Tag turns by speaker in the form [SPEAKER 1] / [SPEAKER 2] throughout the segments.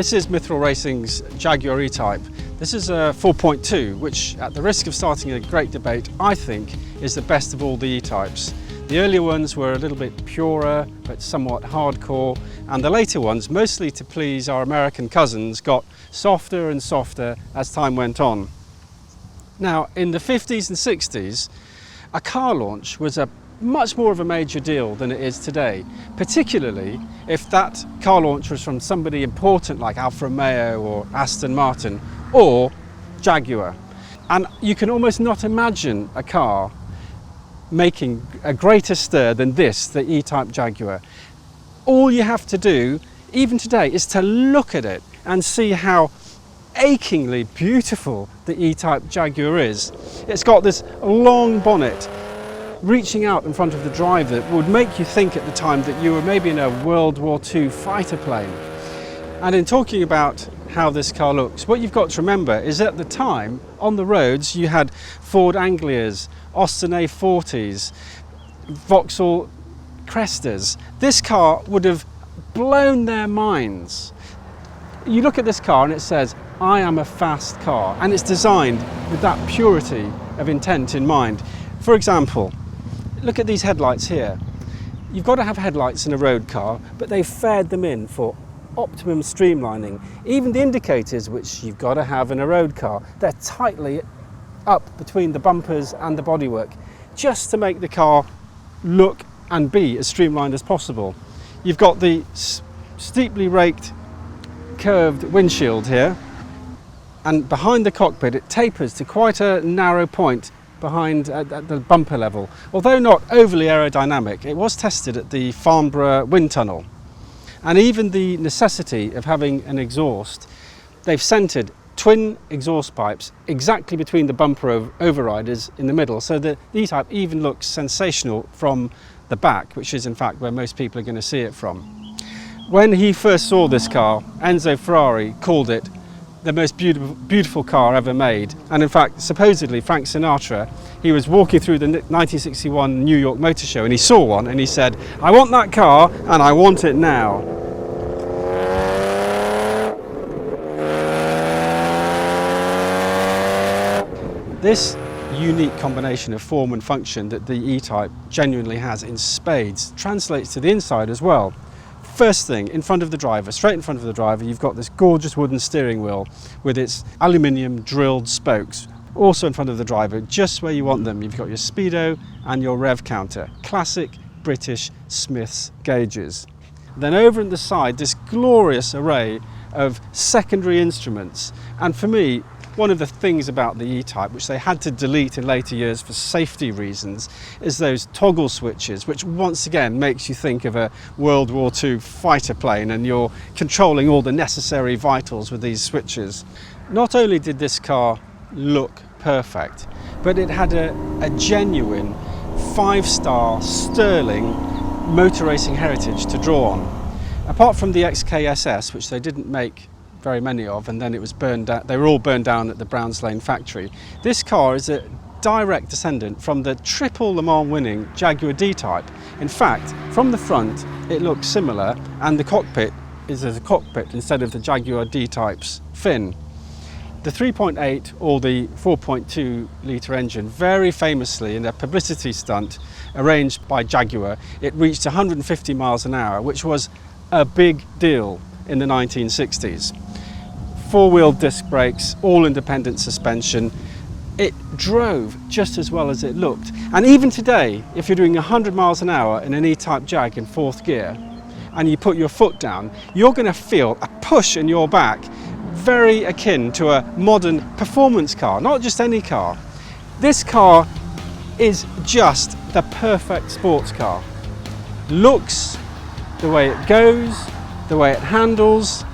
[SPEAKER 1] This is Mithril Racing's Jaguar E-Type. This is a 4.2, which, at the risk of starting a great debate, I think is the best of all the E-Types. The earlier ones were a little bit purer, but somewhat hardcore, and the later ones, mostly to please our American cousins, got softer and softer as time went on. Now, in the 50s and 60s, a car launch was much more of a major deal than it is today, particularly if that car launch was from somebody important like Alfa Romeo or Aston Martin or Jaguar. And you can almost not imagine a car making a greater stir than this, the E-Type Jaguar. All you have to do, even today, is to look at it and see how achingly beautiful the E-Type Jaguar is. It's got this long bonnet reaching out in front of the driver that would make you think at the time that you were maybe in a World War II fighter plane. And in talking about how this car looks, what you've got to remember is at the time on the roads you had Ford Anglias, Austin A40s, Vauxhall Crestas. This car would have blown their minds. You look at this car and it says, I am a fast car, and it's designed with that purity of intent in mind. For example, look at these headlights here. You've got to have headlights in a road car, but they've fared them in for optimum streamlining. Even the indicators, which you've got to have in a road car, they're tightly up between the bumpers and the bodywork, just to make the car look and be as streamlined as possible. You've got the steeply raked, curved windshield here, and behind the cockpit it tapers to quite a narrow point behind at the bumper level. Although not overly aerodynamic, it was tested at the Farnborough wind tunnel. And even the necessity of having an exhaust, they've centred twin exhaust pipes exactly between the bumper overriders in the middle, so that the E-Type even looks sensational from the back, which is in fact where most people are going to see it from. When he first saw this car, Enzo Ferrari called it the most beautiful car ever made. And in fact, supposedly Frank Sinatra, he was walking through the 1961 New York Motor Show and he saw one and he said, I want that car and I want it now. This unique combination of form and function that the E-Type genuinely has in spades translates to the inside as well. First thing, in front of the driver, straight in front of the driver, you've got this gorgeous wooden steering wheel with its aluminium drilled spokes. Also in front of the driver, just where you want them, you've got your speedo and your rev counter. Classic British Smith's gauges. Then over on the side, this glorious array of secondary instruments. And for me, one of the things about the E-Type, which they had to delete in later years for safety reasons, is those toggle switches, which once again makes you think of a World War II fighter plane and you're controlling all the necessary vitals with these switches. Not only did this car look perfect, but it had a genuine 5-star sterling motor racing heritage to draw on. Apart from the XKSS, which they didn't make very many of, and then it was burned down. They were all burned down at the Browns Lane factory. This car is a direct descendant from the triple Le Mans winning Jaguar D-Type. In fact, from the front it looks similar, and the cockpit is a cockpit instead of the Jaguar D-Type's fin. The 3.8 or the 4.2 litre engine, very famously in a publicity stunt arranged by Jaguar, it reached 150 miles an hour, which was a big deal in the 1960s. 4-wheel disc brakes, all independent suspension. It drove just as well as it looked. And even today, if you're doing 100 miles an hour in an E-Type Jag in 4th gear and you put your foot down, you're going to feel a push in your back very akin to a modern performance car, not just any car. This car is just the perfect sports car. Looks, the way it goes, the way it handles.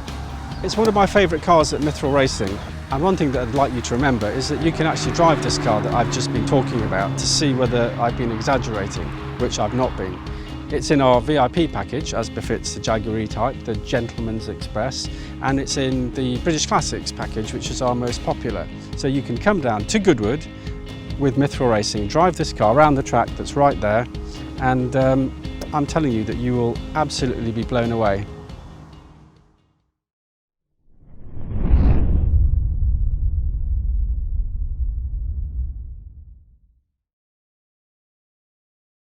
[SPEAKER 1] It's one of my favourite cars at Mithril Racing, and one thing that I'd like you to remember is that you can actually drive this car that I've just been talking about to see whether I've been exaggerating, which I've not been. It's in our VIP package, as befits the Jaguar E-Type, the Gentleman's Express, and it's in the British Classics package, which is our most popular. So you can come down to Goodwood with Mithril Racing, drive this car around the track that's right there, and I'm telling you that you will absolutely be blown away.